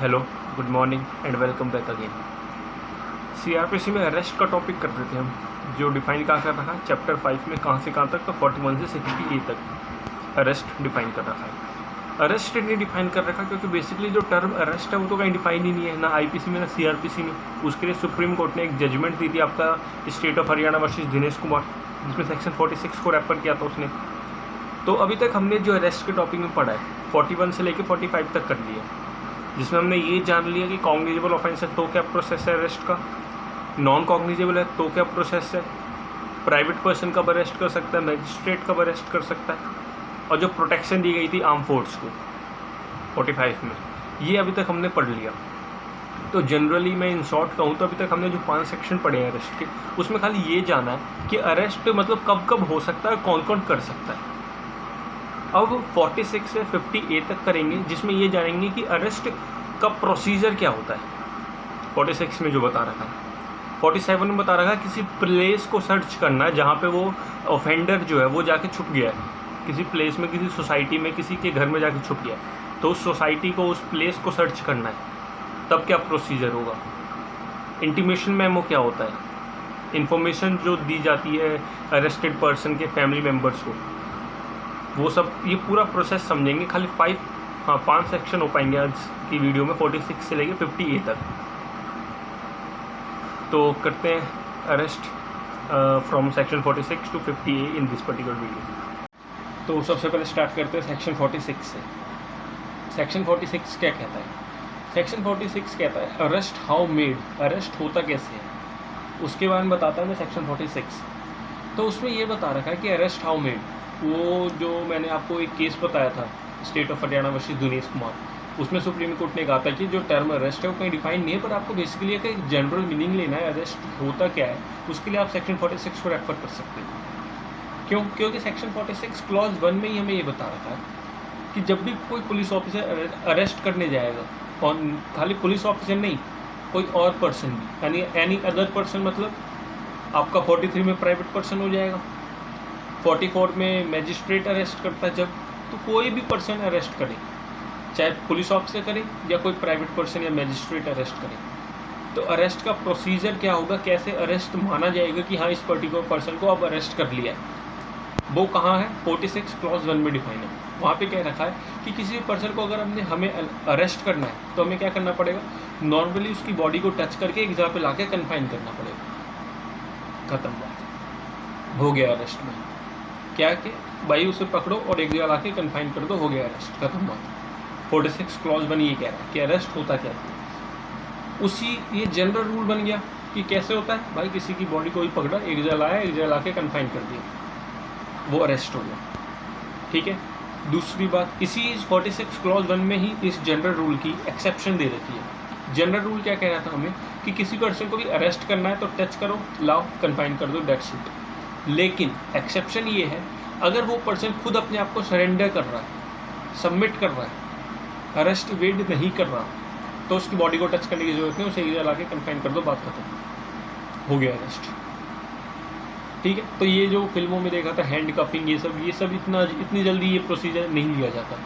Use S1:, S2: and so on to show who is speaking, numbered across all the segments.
S1: Hello, good morning and welcome back again. CrPC में arrest का topic कर रहे थे हम, जो डिफाइन कहाँ कर रखा है चैप्टर 5 में, कहाँ से कहाँ तक, तो 41 से 60A तक अरेस्ट डिफाइन कर रखा है। अरेस्ट नहीं डिफाइन कर रखा क्योंकि बेसिकली जो टर्म अरेस्ट है वो तो कहीं डिफाइन ही नहीं है, ना आईपीसी में ना सीआरपीसी में। उसके लिए सुप्रीम कोर्ट ने एक जजमेंट दी थी आपका state of Haryana versus Dinesh Kumar, जिसमें सेक्शन 46 को रेफर किया था उसने। तो अभी तक हमने जो अरेस्ट के टॉपिक में पढ़ा है 41 से लेकर 45 तक कर लिया, जिसमें हमने ये जान लिया कि कॉग्निजेबल ऑफेंस है तो क्या प्रोसेस है अरेस्ट का, नॉन कॉग्निजेबल है तो क्या प्रोसेस है, प्राइवेट पर्सन कब अरेस्ट कर सकता है, मैजिस्ट्रेट कब अरेस्ट कर सकता है, और जो प्रोटेक्शन दी गई थी आर्म फोर्स को 45 में, ये अभी तक हमने पढ़ लिया। तो जनरली मैं इन शॉर्ट कहूँ तो अभी तक हमने जो 5 सेक्शन पढ़े हैं अरेस्ट के, उसमें खाली ये जाना है कि अरेस्ट मतलब कब कब हो सकता है, कौन कौन कर सकता है। अब 46 से 50A तक करेंगे, जिसमें ये जानेंगे कि अरेस्ट का प्रोसीजर क्या होता है। 46 में जो बता रखा है, 47 में बता रखा है किसी प्लेस को सर्च करना है जहाँ पे वो ऑफेंडर जो है वो जाके छुप गया है, किसी प्लेस में, किसी सोसाइटी में, किसी के घर में जाके छुप गया है, तो उस सोसाइटी को, उस प्लेस को सर्च करना है, तब क्या प्रोसीजर होगा। इंटीमेशन मेमो क्या होता है, इन्फॉर्मेशन जो दी जाती है अरेस्टेड पर्सन के फैमिली मेम्बर्स को, वो सब, ये पूरा प्रोसेस समझेंगे। खाली 5 सेक्शन हो पाएंगे आज की वीडियो में 46 से लेके 50A तक। तो करते हैं arrest from section 46 to 50A in this particular video. तो सबसे पहले स्टार्ट करते हैं सेक्शन 46 से। सेक्शन 46 क्या कहता है? सेक्शन 46 कहता है अरेस्ट हाउ मेड, अरेस्ट होता कैसे है, उसके बारे में बताता है मैं सेक्शन 46। तो उसमें ये बता रखा है कि अरेस्ट हाउ मेड, वो जो मैंने आपको एक केस बताया था state of Haryana versus Dinesh Kumar, उसमें सुप्रीम कोर्ट ने कहा था कि जो टर्म अरेस्ट है वो कहीं डिफाइन नहीं है, पर आपको बेसिकली एक जनरल मीनिंग लेना है अरेस्ट होता क्या है, उसके लिए आप सेक्शन 46 को रेफर कर सकते हैं। क्यों? क्योंकि सेक्शन 46 क्लॉज 1 में ही हमें ये बता रखा है कि जब भी कोई पुलिस ऑफिसर अरेस्ट करने जाएगा, और खाली पुलिस ऑफिसर नहीं, कोई और पर्सन भी, यानी एनी अदर पर्सन, मतलब आपका 43 में प्राइवेट पर्सन हो जाएगा, 44 में मैजिस्ट्रेट अरेस्ट करता है जब, तो कोई भी पर्सन अरेस्ट करे, चाहे पुलिस ऑफिसर करे या कोई प्राइवेट पर्सन या मैजिस्ट्रेट अरेस्ट करे, तो अरेस्ट का प्रोसीजर क्या होगा, कैसे अरेस्ट माना जाएगा कि हाँ इस पर्टिकुलर पर्सन को अब अरेस्ट कर लिया है, वो कहाँ है? 46 क्लॉज 1 में डिफाइन है। वहाँ पे कह रखा है कि किसी भी पर्सन को अगर हमें अरेस्ट करना है तो हमें क्या करना पड़ेगा, नॉर्मली उसकी बॉडी को टच करके एक जगह पे ला के कन्फाइन करना पड़ेगा। खत्म बात, हो गया अरेस्ट में। क्या कि भाई उसे पकड़ो और एक जगह ला के कन्फाइन कर दो, हो गया अरेस्ट, खत्म बात। 46 क्लॉज 1 ये कह रहा है कि अरेस्ट होता क्या है। उसी ये जनरल रूल बन गया कि कैसे होता है, भाई किसी की बॉडी को ही पकड़ा, एक जगह लाया, एक जगह ला के कन्फाइन कर दिया, वो अरेस्ट हो गया। ठीक है। दूसरी बात, इसी 46 क्लॉज 1 में ही इस जनरल रूल की एक्सेप्शन दे रखी है। जनरल रूल क्या कह रहा था हमें कि किसी पर्सन को भी अरेस्ट करना है तो टच करो, लाओ, कन्फाइन कर दो, दैट्स इट। लेकिन एक्सेप्शन ये है, अगर वो पर्सन खुद अपने आप को सरेंडर कर रहा है, सबमिट कर रहा है, अरेस्ट वेड नहीं कर रहा, तो उसकी बॉडी को टच करने की जरूरत नहीं, उसे एक ला के कन्फाइन कर दो, बात खत्म, हो गया अरेस्ट। ठीक है। तो ये जो फिल्मों में देखा था हैंड कफिंग, ये सब इतनी जल्दी ये प्रोसीजर नहीं लिया जाता।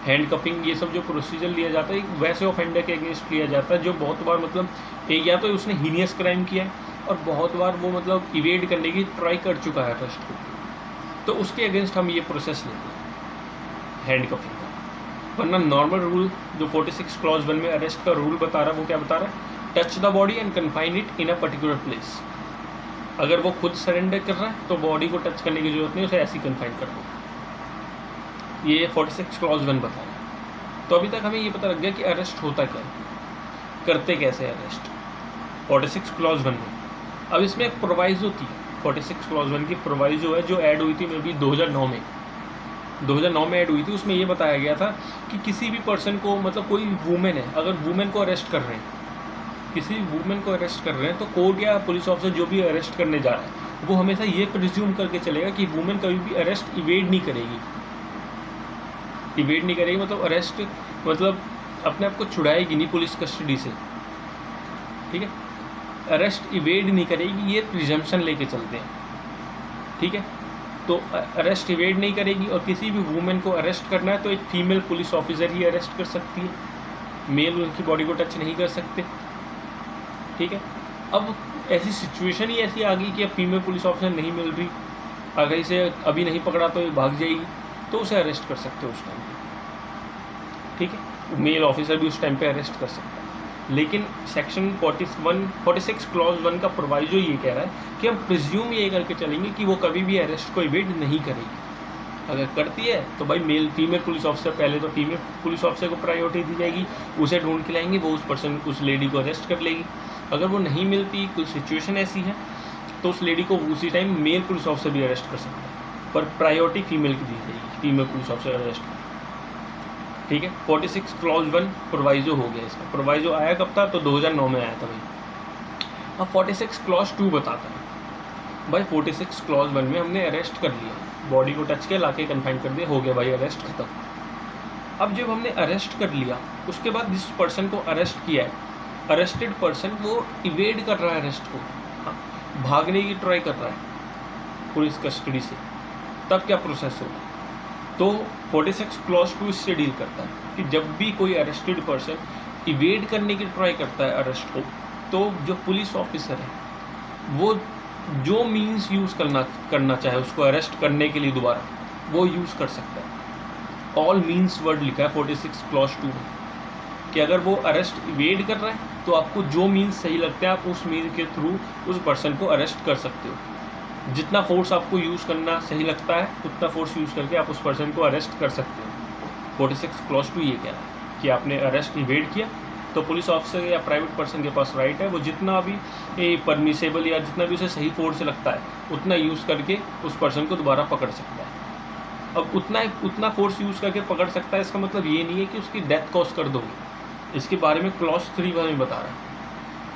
S1: हैंड कफिंग, ये सब जो प्रोसीजर लिया जाता है वैसे ऑफेंडर के अगेंस्ट लिया जाता है जो बहुत बार मतलब या तो उसने हीनियस क्राइम किया है और बहुत बार वो मतलब इवेड करने की ट्राई कर चुका है अरेस्ट को, तो उसके अगेंस्ट हम ये प्रोसेस लेते हैं हैंड कफिंग का। वरना नॉर्मल रूल जो 46 क्लॉज 1 में अरेस्ट का रूल बता रहा है, वो क्या बता रहा है, touch the body and confine it in a particular place. अगर वो खुद सरेंडर कर रहा है तो बॉडी को टच करने की जरूरत नहीं, उसे ऐसे ही कन्फाइन कर दो। ये 46 क्लॉज 1 बता रहा है। तो अभी तक हमें ये पता लग गया कि अरेस्ट होता क्या है, करते कैसे अरेस्ट 46 क्लॉज 1 में। अब इसमें एक प्रोवाइजो थी 46 क्लॉज 1 की, प्रोवाइजो है जो ऐड हुई थी मे बी 2009 में ऐड हुई थी। उसमें ये बताया गया था कि किसी भी पर्सन को, मतलब कोई वुमेन है, अगर वुमेन को अरेस्ट कर रहे हैं, किसी वुमेन को अरेस्ट कर रहे हैं, तो कोर्ट या पुलिस ऑफिसर जो भी अरेस्ट करने जा रहा है वो हमेशा ये प्रिज्यूम करके चलेगा कि वुमेन कभी भी अरेस्ट इवेड नहीं करेगी। मतलब अरेस्ट मतलब अपने आप को छुड़ाएगी नहीं पुलिस कस्टडी से। ठीक है। अरेस्ट इवेड नहीं करेगी, ये प्रिजम्पशन लेके चलते हैं। ठीक है। तो अरेस्ट इवेड नहीं करेगी, और किसी भी वुमेन को अरेस्ट करना है तो एक फीमेल पुलिस ऑफिसर ही अरेस्ट कर सकती है। मेल उनकी बॉडी को टच नहीं कर सकते, ठीक है। अब ऐसी सिचुएशन ही ऐसी आ गई कि अब फीमेल पुलिस ऑफिसर नहीं मिल रही, अगर इसे अभी नहीं पकड़ा तो ये भाग जाएगी, तो उसे अरेस्ट कर सकते हो उस टाइम पे, ठीक है। मेल ऑफिसर भी उस टाइम पे अरेस्ट कर सकता है। लेकिन सेक्शन 46 क्लॉज 1 का प्रोवाइजो ये कह रहा है कि हम प्रिज्यूम ये करके चलेंगे कि वो कभी भी अरेस्ट को इवेड नहीं करेगी। अगर करती है तो भाई फीमेल पुलिस ऑफिसर, पहले तो फीमेल पुलिस ऑफिसर को प्रायोरिटी दी जाएगी, उसे ढूंढ के लाएंगे, वो उस लेडी को अरेस्ट कर लेगी। अगर वो नहीं मिलती, कुछ सिचुएशन ऐसी है, तो उस लेडी को उसी टाइम मेल पुलिस ऑफिसर भी अरेस्ट कर सकता है, पर प्रायोरिटी फीमेल की दी जाएगी, फीमेल पुलिस ऑफिसर अरेस्ट, ठीक है। 46 क्लॉज 1 प्रोवाइजो हो गया। इसका प्रोवाइजो आया कब था? तो 2009 में आया था भाई। अब 46 क्लॉज 2 बताता है भाई 46 क्लॉज 1 में हमने अरेस्ट कर लिया, बॉडी को टच किया, लाके कन्फाइन कर दिया, हो गया भाई अरेस्ट खत्म। अब जब हमने अरेस्ट कर लिया, उसके बाद जिस पर्सन को अरेस्ट किया है, अरेस्टेड पर्सन वो इवेड कर रहा है अरेस्ट को, हाँ, भागने की ट्राई कर रहा है पुलिस कस्टडी से, तब क्या प्रोसेस होगा? तो 46 क्लॉज 2 इससे डील करता है कि जब भी कोई अरेस्टेड पर्सन इवेड करने की ट्राई करता है अरेस्ट को, तो जो पुलिस ऑफिसर है वो जो मीन्स यूज़ करना चाहे उसको अरेस्ट करने के लिए दोबारा, वो यूज़ कर सकता है। ऑल मीन्स वर्ड लिखा है 46 क्लॉज 2 में कि अगर वो अरेस्ट इवेड कर रहा है तो आपको जो मीन्स सही लगते हैं आप उस मीन्स के थ्रू उस पर्सन को अरेस्ट कर सकते हो। जितना फोर्स आपको यूज़ करना सही लगता है उतना फोर्स यूज़ करके आप उस पर्सन को अरेस्ट कर सकते हो। 46 क्लॉज 2 ये कह रहा है कि आपने अरेस्ट इवेड किया तो पुलिस ऑफिसर या प्राइवेट पर्सन के पास राइट है, वो जितना भी परमिसेबल या जितना भी उसे सही फोर्स लगता है उतना यूज़ करके उस पर्सन को दोबारा पकड़ सकता है। अब उतना फोर्स यूज़ करके पकड़ सकता है, इसका मतलब ये नहीं है कि उसकी डेथ कॉज कर दोगे। इसके बारे में क्लॉज 3 हमें बता रहा है।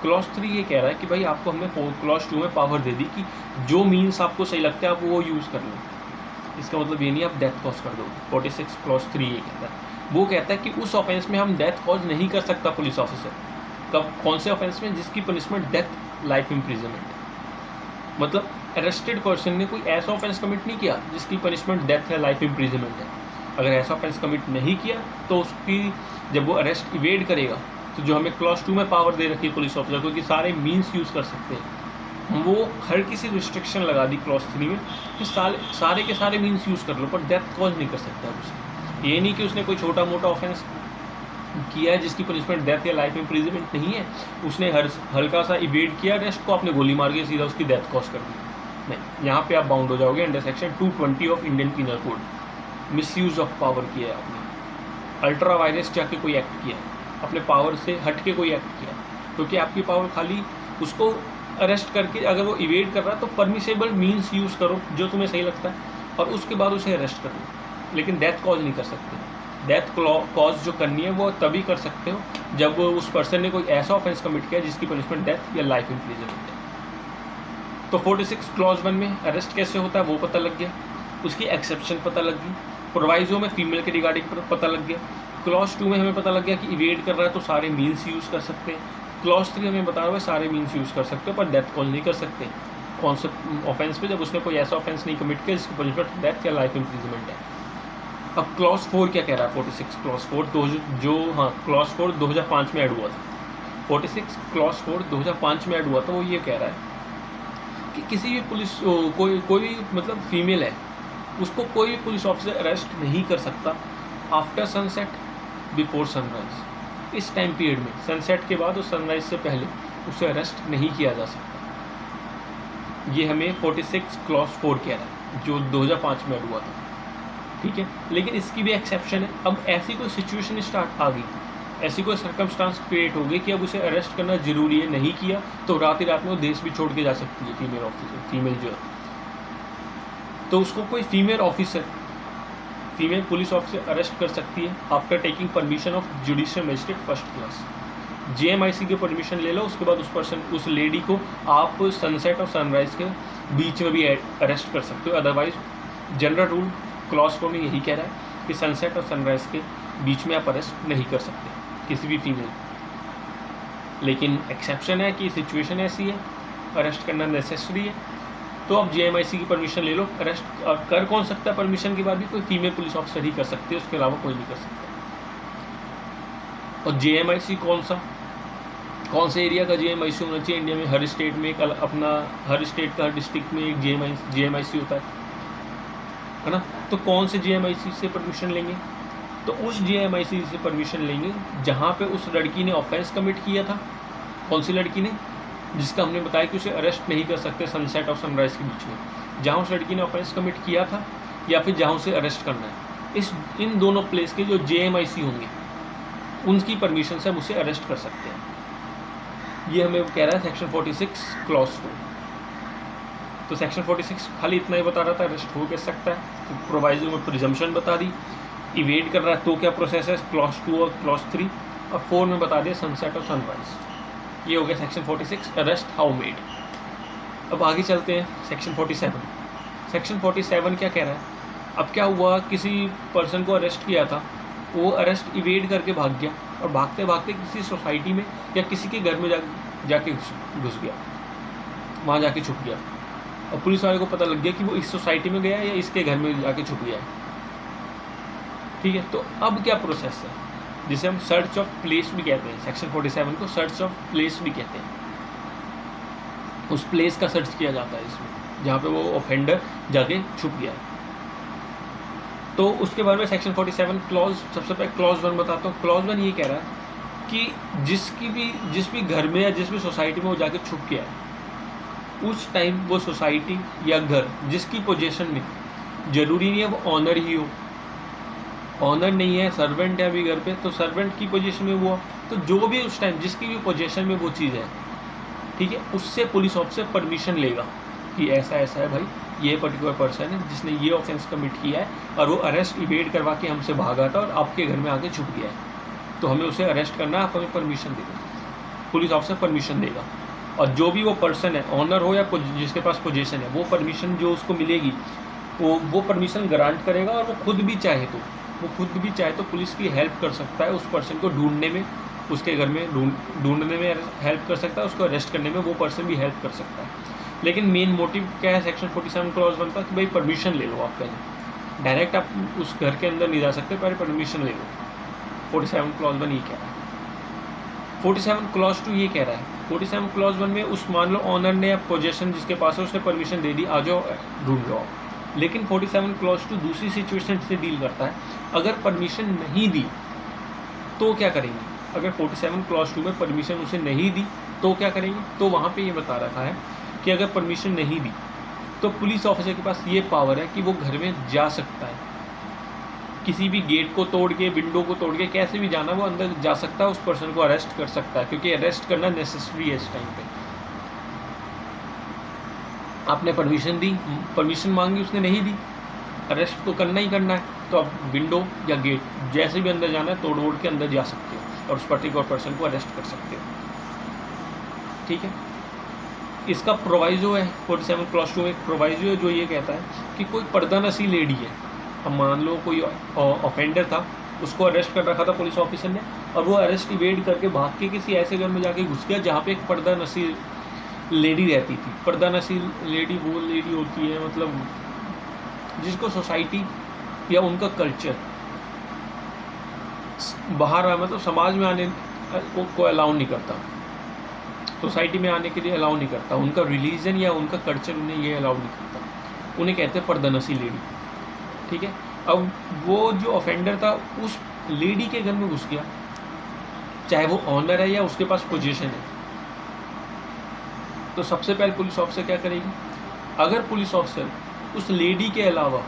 S1: क्लॉज 3 ये कह रहा है कि भाई आपको हमने क्लॉज 2 में पावर दे दी कि जो मीन्स आपको सही लगता है आप वो यूज़ कर लो। इसका मतलब ये नहीं आप डेथ कॉज कर दोगे। 46 क्लॉज 3 ये कहता है, वो कहता है कि उस ऑफेंस में हम डेथ कॉज नहीं कर सकता पुलिस ऑफिसर। कब? कौन से ऑफेंस में? जिसकी पनिशमेंट डेथ, लाइफ इम्प्रिजनमेंट है। मतलब अरेस्टेड पर्सन ने कोई ऐसा ऑफेंस कमिट नहीं किया जिसकी पनिशमेंट डेथ है, लाइफ इम्प्रिजनमेंट है। अगर ऐसा ऑफेंस कमिट नहीं किया तो उसकी जब वो अरेस्ट इवेड करेगा तो जो हमें क्लॉज 2 में पावर दे रखी है पुलिस ऑफिसर को कि सारे मीन्स यूज़ कर सकते हैं, वो हर किसी रिस्ट्रिक्शन लगा दी क्लॉज 3 में कि सारे के सारे मीन्स यूज़ कर लो, पर डेथ कॉज नहीं कर सकता उसे। ये नहीं कि उसने कोई छोटा मोटा ऑफेंस किया है जिसकी पनिशमेंट डेथ या लाइफ इम्प्रिजनमेंट नहीं है, उसने हल्का सा इवेड किया अरेस्ट को, आपने गोली मार के सीधा उसकी डेथ कॉज कर दी। नहीं, यहाँ पे आप बाउंड हो जाओगे under section 220 of Indian penal code. Misuse of power किया है आपने, अल्ट्रा वायरस जाके कोई एक्ट किया, अपने पावर से हट के कोई एक्ट किया, क्योंकि आपकी पावर खाली उसको अरेस्ट करके अगर वो इवेड कर रहा है तो परमिसेबल मीन्स यूज़ करो जो तुम्हें सही लगता है और उसके बाद उसे अरेस्ट करो, लेकिन डेथ कॉज नहीं कर सकते। डेथ कॉज जो करनी है वो तभी कर सकते हो जब उस पर्सन ने कोई ऐसा ऑफेंस कमिट किया जिसकी पनिशमेंट डेथ या लाइफ इम्प्रिजनमेंट है। तो 46 क्लॉज 1 में अरेस्ट कैसे होता है वो पता लग गया, उसकी एक्सेप्शन पता लग गई, प्रोवाइजो में फीमेल के रिगार्डिंग पता लग गया। क्लॉज 2 में हमें पता लग गया कि इवेड कर रहा है तो सारे मीन्स यूज़ कर सकते हैं। क्लॉज 3 हमें बता रहा है सारे मीन्स यूज़ कर सकते हो पर डेथ कॉज नहीं कर सकते। कौन से ऑफेंस पे? जब उसने कोई ऐसा ऑफेंस नहीं कमिट किया जिसकी पनिशमेंट डेथ या लाइफ इम्प्रिजनमेंट है। अब क्लॉज 4 क्या कह रहा है? 46 क्लॉज 4 क्लॉज 4 2005 में ऐड हुआ था। 46 क्लॉज 4 2005 में ऐड हुआ था। वो ये कह रहा है कि किसी भी पुलिस कोई भी मतलब फीमेल है उसको कोई भी पुलिस ऑफिसर अरेस्ट नहीं कर सकता आफ्टर सनसेट बिफोर सनराइज। इस टाइम पीरियड में सनसेट के बाद और सनराइज से पहले उसे अरेस्ट नहीं किया जा सकता। ये हमें 46 क्लॉज 4 कह रहा है जो 2005 में ऐड हुआ था, ठीक है। लेकिन इसकी भी एक्सेप्शन है। अब ऐसी कोई सिचुएशन स्टार्ट आ गई, ऐसी कोई सर्कमस्टांस क्रिएट हो गई कि अब उसे अरेस्ट करना जरूरी है, नहीं किया तो रात ही रात में वो देश भी छोड़ के जा सकती है फीमेल ऑफिसर, फीमेल जो है। तो उसको कोई फीमेल पुलिस ऑफिसर अरेस्ट कर सकती है after taking permission of judicial magistrate first class. JMIC की परमिशन ले लो, उसके बाद उस लेडी को आप सनसेट और सनराइज के बीच में भी अरेस्ट कर सकते हो। अदरवाइज जनरल रूल क्लॉज 4 में यही कह रहा है कि सनसेट और सनराइज के बीच में आप अरेस्ट नहीं कर सकते किसी भी फीमेल। लेकिन एक्सेप्शन है कि सिचुएशन ऐसी है, अरेस्ट करना नेसेसरी है, तो आप JMIC की परमिशन ले लो। अरेस्ट कर कौन सकता है परमिशन के बाद भी? कोई फीमेल पुलिस ऑफिसर ही कर सकते हैं, उसके अलावा कोई नहीं कर सकता। और JMIC कौन से एरिया का JMIC होना चाहिए इंडिया में? हर स्टेट में एक अपना, हर स्टेट का हर डिस्ट्रिक्ट में एक JMIC होता है ना? तो कौन से JMIC से परमिशन लेंगे? तो उस JMIC से परमिशन लेंगे जहाँ पे उस लड़की ने ऑफेंस कमिट किया था। कौन सी लड़की ने? जिसका हमने बताया कि उसे अरेस्ट नहीं कर सकते सनसेट और सनराइज़ के बीच में। जहाँ उस लड़की ने ऑफेंस कमिट किया था या फिर जहाँ उसे अरेस्ट करना है, इन दोनों प्लेस के जो JMIC होंगे उनकी परमिशन से हम उसे अरेस्ट कर सकते हैं। ये हमें कह रहा है सेक्शन 46 क्लॉज 2। तो सेक्शन 46 खाली इतना ही बता रहा था, अरेस्ट हो कैसे सकता है। तो प्रोवाइजो में प्रिजम्पशन बता दी, इवेड कर रहा है तो क्या प्रोसेस है, क्लॉज 2 और क्लॉज 3, और 4 में बता दिया सनसेट और सनराइज। ये हो गया सेक्शन 46 अरेस्ट हाउ मेड। अब आगे चलते हैं सेक्शन 47। सेक्शन 47 क्या कह रहा है? अब क्या हुआ, किसी पर्सन को अरेस्ट किया था, वो अरेस्ट इवेड करके भाग गया और भागते भागते किसी सोसाइटी में या किसी के घर में जाके घुस गया, वहाँ जाके छुप गया, और पुलिस वाले को पता लग गया कि वो इस सोसाइटी में गया है या इसके घर में जाके छुप गया है। ठीक है, तो अब क्या प्रोसेस है, जिसे हम सर्च ऑफ प्लेस भी कहते हैं। सेक्शन 47 को सर्च ऑफ प्लेस भी कहते हैं। उस प्लेस का सर्च किया जाता है इसमें जहाँ पे वो ऑफेंडर जाके छुप गया है। तो उसके बारे में सेक्शन 47 क्लॉज, सबसे पहले क्लॉज 1 बताता हूँ। क्लॉज 1 ये कह रहा है कि जिस भी घर में या जिस भी सोसाइटी में वो जाके छुप गया है, उस टाइम वो सोसाइटी या घर जिसकी पोजीशन में, ज़रूरी नहीं है वो ऑनर ही हो, ऑनर नहीं है, सर्वेंट है अभी घर पे, तो सर्वेंट की पोजीशन में हुआ, तो जो भी उस टाइम जिसकी भी पोजीशन में वो चीज़ है, ठीक है, उससे पुलिस ऑफिसर परमिशन लेगा कि ऐसा ऐसा है भाई, ये पर्टिकुलर पर्सन है जिसने ये ऑफेंस कमिट किया है और वो अरेस्ट इवेड करवा के हमसे भागा था और आपके घर में आके छुप गया है, तो हमें उसे अरेस्ट करना है, आप हमें परमिशन देगा। पुलिस ऑफिसर परमिशन देगा, और जो भी वो पर्सन है, ऑनर हो या जिसके पास पोजीशन है, वो परमिशन जो उसको मिलेगी वो परमिशन ग्रांट करेगा, और वो खुद भी चाहे तो पुलिस की हेल्प कर सकता है उस पर्सन को ढूंढने में, उसके घर में ढूंढने में हेल्प कर सकता है, उसको अरेस्ट करने में वो पर्सन भी हेल्प कर सकता है। लेकिन मेन मोटिव क्या है सेक्शन 47 क्लॉज 1 का, कि भाई परमिशन ले लो, आप पहले डायरेक्ट आप उस घर के अंदर नहीं जा सकते, पहले परमिशन ले लो। 47 क्लॉज 1 ये कह रहा है। 47 क्लॉज 2 ये कह रहा है, 47 क्लॉज 1 में उस मान लो ऑनर ने या पोजीशन जिसके पास है उसने परमिशन दे दी, आ जाओ ढूंढ लो आप। लेकिन 47 क्लॉज 2 दूसरी सिचुएशन से डील करता है, अगर परमिशन नहीं दी तो क्या करेंगे। अगर 47 क्लॉज 2 में परमिशन उसे नहीं दी तो क्या करेंगे, तो वहाँ पे ये बता रखा है कि अगर परमिशन नहीं दी तो पुलिस ऑफिसर के पास ये पावर है कि वो घर में जा सकता है, किसी भी गेट को तोड़ के, विंडो को तोड़ के, कैसे भी जाना वो अंदर जा सकता है, उस पर्सन को अरेस्ट कर सकता है, क्योंकि अरेस्ट करना नेसेसरी है इस टाइम पे। आपने परमिशन दी, परमिशन मांगी, उसने नहीं दी, अरेस्ट तो करना ही करना है, तो आप विंडो या गेट जैसे भी अंदर जाना है तोड़ ओड़ के अंदर जा सकते हो और उस पर्टिकुलर पर्सन को अरेस्ट कर सकते हो। ठीक है, इसका प्रोवाइजो है 47 क्लॉज 2 में एक प्रोवाइजो है जो ये कहता है कि कोई पर्दानसी लेडी है, अब मान लो कोई ऑफेंडर था, उसको अरेस्ट कर रखा था पुलिस ऑफिसर ने, और वो अरेस्ट इवेड करके भाग के किसी ऐसे घर में जाके घुस गया जहाँ पे एक पर्दानसी लेडी रहती थी। पर्दानसी लेडी वो लेडी होती है मतलब जिसको सोसाइटी या उनका कल्चर बाहर मतलब समाज में आने को अलाउ नहीं करता, सोसाइटी में आने के लिए अलाउ नहीं करता, उनका रिलीजन या उनका कल्चर उन्हें ये अलाउ नहीं करता, उन्हें कहते हैं पर्दानसी लेडी। ठीक है, अब वो जो ऑफेंडर था उस लेडी के घर में घुस गया, चाहे वो ऑनर है या उसके पास पोजीशन है, तो सबसे पहले पुलिस ऑफिसर क्या करेगी, अगर पुलिस ऑफिसर उस लेडी के अलावा,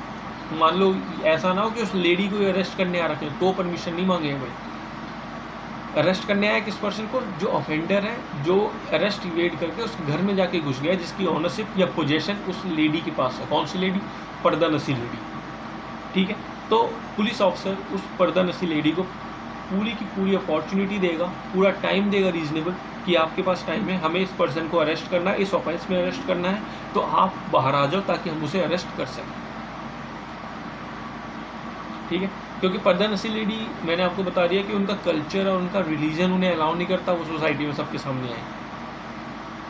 S1: मान लो ऐसा ना हो कि उस लेडी को अरेस्ट करने आ रखे तो परमिशन नहीं मांगे भाई, अरेस्ट करने आया किस पर्सन को, जो ऑफेंडर है, जो अरेस्ट इवेड करके उस घर में जाके घुस गया जिसकी ऑनरशिप या पोजीशन उस लेडी के पास है। कौन सी लेडी, पर्दानसी लेडी। ठीक है, तो पुलिस ऑफिसर उस पर्दानसी लेडी को पूरी की पूरी अपॉर्चुनिटी देगा, पूरा टाइम देगा रीजनेबल, कि आपके पास टाइम है, हमें इस पर्सन को अरेस्ट करना है, इस ऑफेंस में अरेस्ट करना है, तो आप बाहर आ जाओ ताकि हम उसे अरेस्ट कर सकें। ठीक है, क्योंकि पर्दानसी लेडी मैंने आपको बता दिया कि उनका कल्चर और उनका रिलीजन उन्हें अलाउ नहीं करता वो सोसाइटी में सबके सामने आए।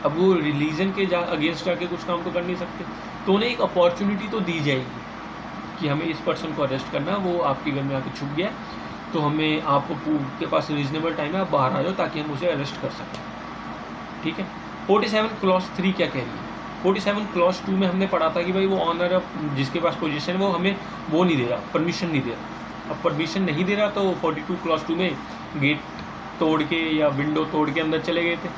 S1: अब वो रिलीजन के अगेंस्ट जाके कुछ काम तो कर नहीं सकते, तो उन्हें एक अपॉर्चुनिटी तो दी जाएगी कि हमें इस पर्सन को अरेस्ट करना है, वो आपके घर में आके छुप गया, तो हमें आपके पास रीजनेबल टाइम है, आप बाहर आ जाओ ताकि हम उसे अरेस्ट कर सकें। ठीक है। 47 क्लॉज 3 क्या कह रही है? 47 क्लॉज 2 में हमने पढ़ा था कि भाई वो ऑनर जिसके पास पोजीशन वो हमें वो नहीं दे रहा, परमिशन नहीं दे रहा। अब परमिशन नहीं दे रहा तो 42 क्लॉज 2 में गेट तोड़ के या विंडो तोड़ के अंदर चले गए थे।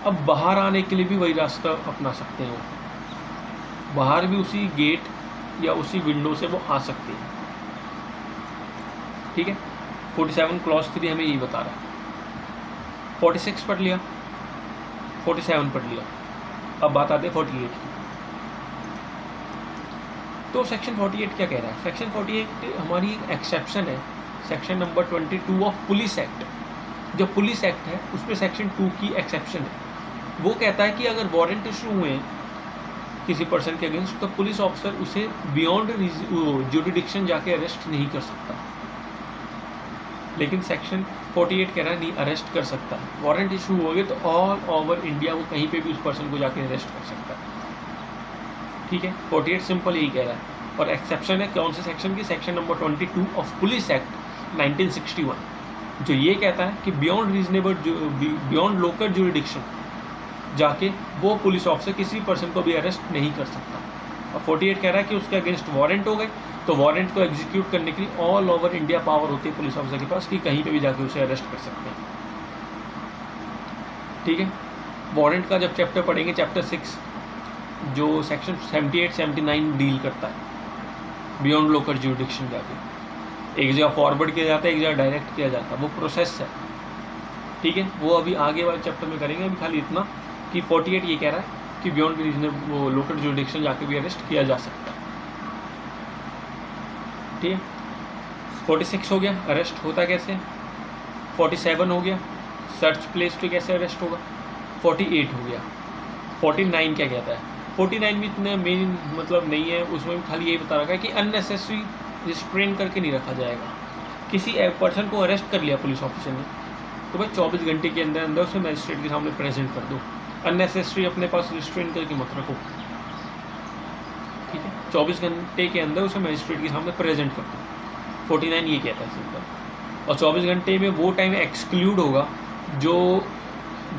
S1: अब बाहर आने के लिए भी वही रास्ता अपना सकते हैं, वो बाहर भी उसी गेट या उसी विंडो से वो आ सकते हैं। ठीक है। 47 क्लॉज 3 हमें यही बता रहा है। 46 पढ़ लिया, 47 पढ़ लिया, अब बात आती है 48 की। तो सेक्शन 48 क्या कह रहा है? सेक्शन 48 हमारी एक एक्सेप्शन है, section number 22 of police act. जो पुलिस एक्ट है उसमें सेक्शन 2 की एक्सेप्शन है। वो कहता है कि अगर वारंट इशू हुए किसी पर्सन के अगेंस्ट तो पुलिस ऑफिसर उसे बियॉन्ड जुरिडिक्शन जाके अरेस्ट नहीं कर सकता। लेकिन सेक्शन 48 कह रहा है नहीं, अरेस्ट कर सकता है। वारंट इशू हो गए तो ऑल ओवर इंडिया वो कहीं पे भी उस पर्सन को जाके अरेस्ट कर सकता है। ठीक है। 48 सिंपल यही कह रहा है। और एक्सेप्शन है कौन से सेक्शन की? Section number 22 of police act 1961, जो ये कहता है कि बियॉन्ड लोकल जुरिडिक्शन जाके वो पुलिस ऑफिसर किसी पर्सन को भी अरेस्ट नहीं कर सकता। और 48 कह रहा है कि उसके अगेंस्ट वारंट हो गए तो वारंट को एग्जीक्यूट करने के लिए ऑल ओवर इंडिया पावर होती है पुलिस ऑफिसर के पास कि कहीं पे भी जाके उसे अरेस्ट कर सकते हैं। ठीक है। वारंट का जब चैप्टर पढ़ेंगे, चैप्टर 6 जो सेक्शन 78-79 डील करता है बियॉन्ड लोकल जुरिडिक्शन जाके एक जगह फॉरवर्ड किया जाता है, एक जगह डायरेक्ट किया जाता है, वो प्रोसेस है। ठीक है। वो अभी आगे वाले चैप्टर में करेंगे। अभी खाली इतना कि 48 ये कह रहा है कि बियॉन्ड रीजनेबल वो लोकल जुरिडिक्शन जाके भी अरेस्ट किया जा सकता है। ठीक है। 46 हो गया, अरेस्ट होता कैसे। 47 हो गया, सर्च प्लेस पे कैसे अरेस्ट होगा। 48 हो गया। 49 क्या कहता है? 49 भी इतना मेन मतलब नहीं है, उसमें भी खाली यही बता रखा है कि अननेसेसरी रिस्ट्रेन करके नहीं रखा जाएगा। किसी पर्सन को अरेस्ट कर लिया पुलिस ऑफिसर ने तो भाई 24 घंटे के अंदर अंदर उसे मजिस्ट्रेट के सामने प्रेजेंट कर दो। अननेसेसरी अपने पास रिस्ट्रेन करके मत रखो। ठीक है। 24 घंटे के अंदर उसे मजिस्ट्रेट के सामने प्रेजेंट कर दो। 49 ये कहता है सिंपल। और 24 घंटे में वो टाइम एक्सक्लूड होगा जो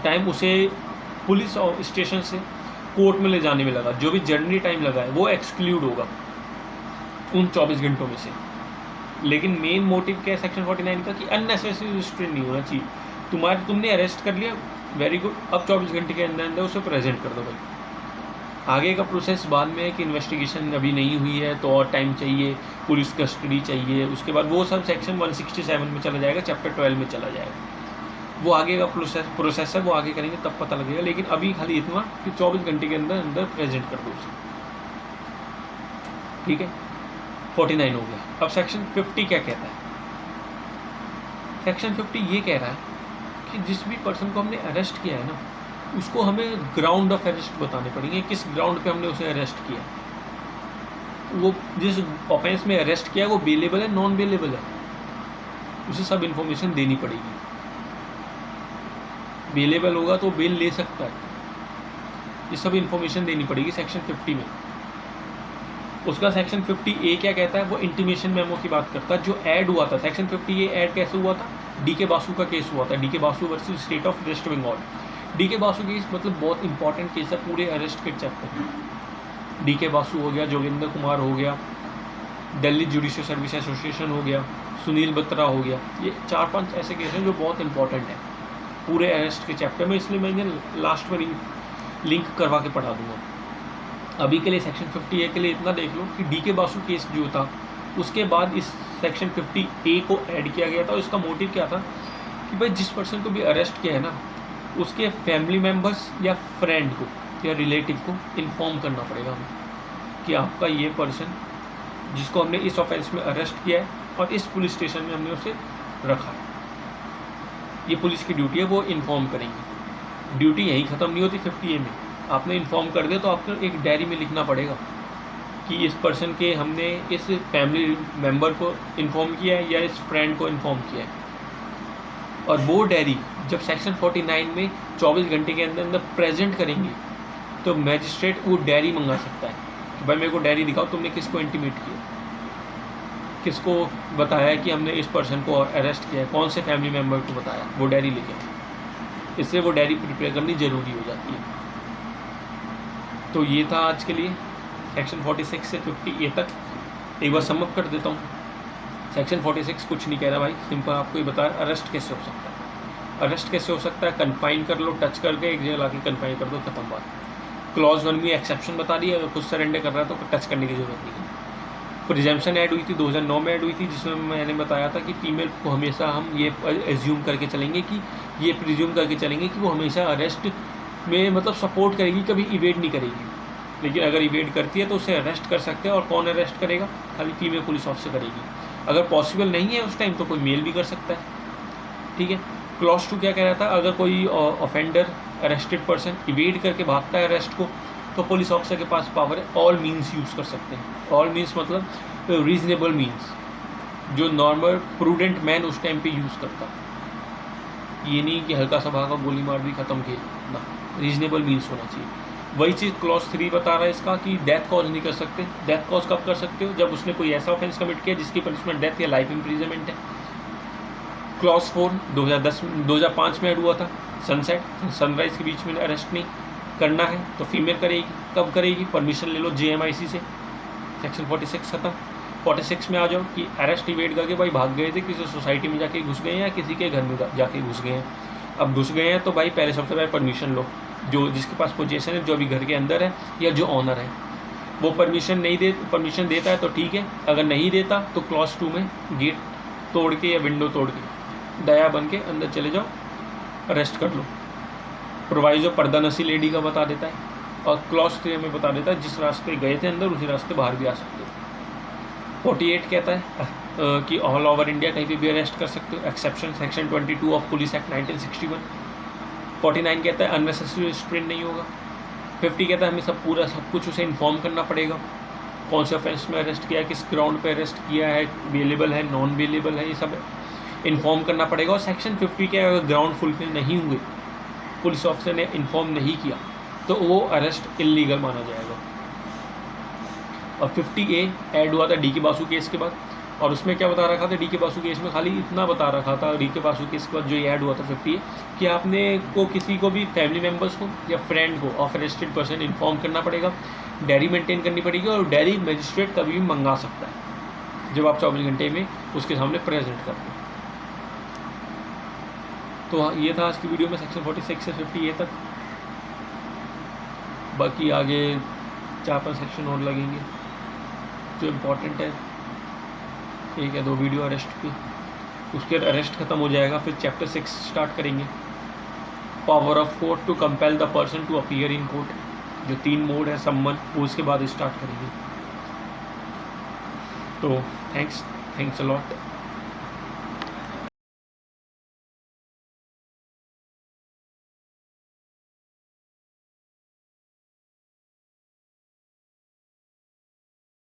S1: टाइम उसे पुलिस स्टेशन से कोर्ट में ले जाने में लगा, जो भी जर्नी टाइम लगा है वो एक्सक्लूड होगा उन 24 घंटों में से। लेकिन मेन मोटिव क्या है सेक्शन 49 का कि अननेसेसरी रिस्ट्रेन नहीं होना चाहिए। तुमने अरेस्ट कर लिया, वेरी गुड, अब 24 घंटे के अंदर अंदर उसे प्रेजेंट कर दो भाई। आगे का प्रोसेस बाद में है कि इन्वेस्टिगेशन अभी नहीं हुई है तो और टाइम चाहिए, पुलिस कस्टडी चाहिए, उसके बाद वो सब सेक्शन 167 में चला जाएगा, चैप्टर 12 में चला जाएगा। वो आगे का प्रोसेस है, वो आगे करेंगे तब पता लगेगा। लेकिन अभी खाली इतना कि 24 घंटे के अंदर अंदर प्रेजेंट कर दो उसे। ठीक है। 49 हो गया। अब सेक्शन 50 क्या कहता है? सेक्शन 50 ये कह रहा है कि जिस भी पर्सन को हमने अरेस्ट किया है ना, उसको हमें ग्राउंड ऑफ अरेस्ट बताने पड़ेंगे, किस ग्राउंड पे हमने उसे अरेस्ट किया। वो जिस ऑफेंस में अरेस्ट किया वो बेलेबल है, नॉन बेलेबल है, उसे सब इन्फॉर्मेशन देनी पड़ेगी। बेलेबल होगा तो बेल ले सकता है, ये सब इन्फॉर्मेशन देनी पड़ेगी सेक्शन 50 में। उसका सेक्शन 50A क्या कहता है? वो इंटीमेशन मेमो की बात करता है जो ऐड हुआ था। सेक्शन 50A ऐड कैसे हुआ था? DK बासु का केस हुआ था, DK Basu versus state of West Bengal. DK Basu case मतलब बहुत इंपॉर्टेंट केस है पूरे अरेस्ट के चैप्टर में। DK बासु हो गया, जोगिंदर कुमार हो गया, दिल्ली जुडिशियल सर्विस एसोसिएशन हो गया, सुनील बत्रा हो गया। ये 4-5 ऐसे केस हैं जो बहुत इंपॉर्टेंट हैं पूरे अरेस्ट के चैप्टर में, इसलिए मैंने लास्ट में लिंक करवा के पढ़ा दूंगा। अभी के लिए सेक्शन 50A के लिए इतना देख लो कि DK बासु केस जो था उसके बाद इस सेक्शन 50A को ऐड किया गया था। और इसका मोटिव क्या था कि भाई जिस पर्सन को भी अरेस्ट किया है ना, उसके फैमिली मेम्बर्स या फ्रेंड को या रिलेटिव को इन्फॉर्म करना पड़ेगा हमें कि आपका ये पर्सन जिसको हमने इस ऑफेंस में अरेस्ट किया है और इस पुलिस स्टेशन में हमने उसे रखा है, ये पुलिस की ड्यूटी है, वो इन्फॉर्म करेंगे। ड्यूटी यहीं ख़त्म नहीं होती 50A में। आपने इन्फॉर्म कर दिया तो आपको एक डायरी में लिखना पड़ेगा कि इस पर्सन के हमने इस फैमिली मेम्बर को इन्फॉर्म किया है या इस फ्रेंड को इन्फॉर्म किया है। और वो डायरी जब सेक्शन 49 में 24 घंटे के अंदर अंदर प्रेजेंट करेंगे तो मैजिस्ट्रेट वो डायरी मंगा सकता है कि भाई मेरे को डायरी दिखाओ तुमने किसको इंटीमेट किया। किसको बताया कि हमने इस पर्सन को अरेस्ट किया है, कौन से फैमिली मेम्बर को बताया, वो डायरी लिखे। इससे वो डायरी प्रिपेयर करनी ज़रूरी हो जाती है। तो ये था आज के लिए सेक्शन 46 से 50A तक। एक बार समअप कर देता हूँ। सेक्शन 46 कुछ नहीं कह रहा भाई, सिंपल आपको ये बताया अरेस्ट कैसे हो सकता है। अरेस्ट कैसे हो सकता है, कन्फाइन कर लो, टच करके एक जगह लाके कन्फाइन कर दो, खत्म बात। क्लॉज 1 में एक्सेप्शन बता दी, अगर खुद सरेंडर कर रहा है तो टच करने की जरूरत नहीं है। प्रिजम्पशन ऐड हुई थी 2009 में ऐड हुई थी, जिसमें मैंने बताया था कि फीमेल को हमेशा हम ये एज्यूम करके चलेंगे कि ये प्रिज्यूम करके चलेंगे कि वो हमेशा अरेस्ट में मतलब सपोर्ट करेगी, कभी इवेड नहीं करेगी। लेकिन अगर इवेड करती है तो उसे अरेस्ट कर सकते हैं, और कौन अरेस्ट करेगा, खाली फीमेल पुलिस ऑफिसर करेगी। अगर पॉसिबल नहीं है उस टाइम तो कोई मेल भी कर सकता है, ठीक है। क्लॉज 2 क्या कह रहा था, अगर कोई ऑफेंडर अरेस्टेड पर्सन इवेड करके भागता है अरेस्ट को, तो पुलिस ऑफिसर के पास पावर है ऑल मीन्स यूज़ कर सकते हैं। ऑल मीन्स मतलब रीजनेबल मीन्स, जो नॉर्मल प्रूडेंट मैन उस टाइम पे यूज़ करता। ये नहीं कि हल्का सा भागा, गोली मार दी, खत्म खेल ना, रीजनेबल मीन्स होना चाहिए। वही चीज़ क्लॉज 3 बता रहा है इसका कि डेथ कॉज नहीं कर सकते। डेथ कॉज कब कर सकते हो, जब उसने कोई ऐसा ऑफेंस कमिट किया जिसकी पनिशमेंट डेथ या लाइफ इम्प्रिजनमेंट है। क्लॉज 4 2005 में ऐड हुआ था, सनसेट सनराइज के बीच में अरेस्ट नहीं करना है तो फीमेल करेगी। कब करेगी, परमिशन ले लो JMIC से। सेक्शन 46 खत्म। 46 में आ जाओ कि अरेस्ट इवेड करके भाई भाग गए थे, किसी सोसाइटी में जाके घुस गए हैं या किसी के घर में जाके घुस गए हैं। अब घुस गए हैं तो भाई पहले सबसे पहले परमिशन लो, जो जिसके पास पोजीशन है, जो भी घर के अंदर है या जो ऑनर है। वो परमिशन देता है तो ठीक है, अगर नहीं देता तो क्लॉज 2 में गेट तोड़ के या विंडो तोड़ के दया बन के अंदर चले जाओ, अरेस्ट कर लो। प्रोवाइजो पर्दा नसी लेडी का बता देता है, और क्लॉज 3 में बता देता है जिस रास्ते गए थे अंदर उसी रास्ते बाहर भी आ सकते हो। 48 कहता है कि ऑल ओवर इंडिया कहीं पे भी अरेस्ट कर सकते हो, exception section 22 of police act 1961। 49 कहता है अननेसेसरी रिस्ट्रेंट नहीं होगा। 50 कहता है हमें सब कुछ उसे इन्फॉर्म करना पड़ेगा, कौन से ऑफेंस में अरेस्ट किया है, किस ग्राउंड पे अरेस्ट किया है, बेलेबल है, नॉन बेलेबल है, ये सब इन्फॉर्म करना पड़ेगा। और सेक्शन 50 के अगर ग्राउंड फुलफिल नहीं हुए, पुलिस ऑफिसर ने इन्फॉर्म नहीं किया, तो वो अरेस्ट इलीगल माना जाएगा। और 50A ऐड हुआ था DK बासु केस के बाद, और उसमें क्या बता रखा था, DK बासु केस में खाली इतना बता रखा था, DK बासु केस के बाद जो ऐड हुआ था 50A, कि आपने को किसी को भी फैमिली मेम्बर्स को या फ्रेंड को ऑफ अरेस्टेड पर्सन इन्फॉर्म करना पड़ेगा, डायरी मेंटेन करनी पड़ेगी, और डायरी मजिस्ट्रेट कभी भी मंगा सकता है जब आप 24 घंटे में उसके सामने प्रेजेंट करते हैं। तो ये था आज की वीडियो में सेक्शन 46 से 50A तक। बाकी आगे 4-5 सेक्शन और लगेंगे जो इम्पोर्टेंट है, 1 या 2 वीडियो अरेस्ट की, उसके अरेस्ट खत्म हो जाएगा, फिर चैप्टर 6 स्टार्ट करेंगे, power of court to compel the person to appear in court, जो 3 मोड है सम्मन, वो उसके बाद स्टार्ट करेंगे। तो थैंक्स अ लॉट।